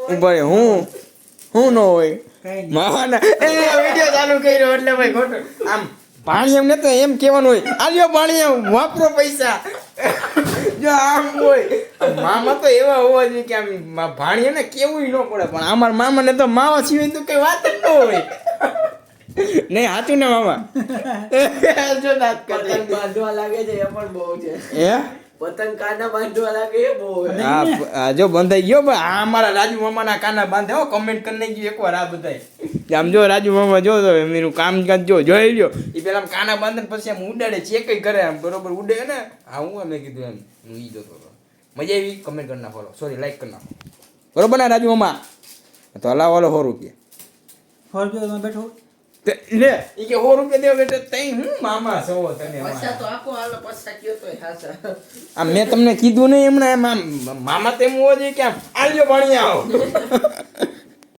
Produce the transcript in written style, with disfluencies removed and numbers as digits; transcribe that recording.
ભાઈ હું ન હોય માવાના એ વિડિયો ચાલુ કર્યો એટલે ભાઈ ખોટું આમ પાણી એમ નતો એમ કહેવાનું હોય આલ્યો પાણી એમ વાપરો પૈસા જો આમ હોય મામા તો એવા હોવા જોઈએ કે આમ ભાણી ને કેવું ન પડે પણ અમારા મામા ને તો માવા સિવાય તો કઈ વાત જ ન હોય નહીં હાચું ને મામા જો દાંત પતંગ બાંધવા લાગે છે એ પણ બહુ છે હે પતંગ કાના બાંધવા લાગે એ બહુ હા જો બંધાઈ ગયો ભાઈ આ અમારા રાજુ મામાના કાના બાંધે હો કમેન્ટ કરી નાખજો એકવાર આ બધાય આમ જો રાજુ મામા જો તો એનું કામકાજ જોઈ લ્યો એ પેલા આમ કાના બાંધે ને પછી આમ ઉડાડે ચેક કરે આમ બરોબર ઉડે ને હા હું મેં કીધું એમ હું ઈ જોતો હતો મજા આવી કમેન્ટ કરી નાખો સોરી લાઈક કરી નાખો બરોબર ને રાજુ મામા તો હલાવો 100 રૂપિયા બેઠો લે ઈ કે 100 રૂપિયા દેવા બેટા તઈ હું મામા છો તને પૈસા તો આખો હાલો પૈસા કયો તો હાસા આ મેં તમને કીધું નહીં હમણાં મામા તેમ હોવો જોઈએ કે આમ આલ્યો પાણી આવો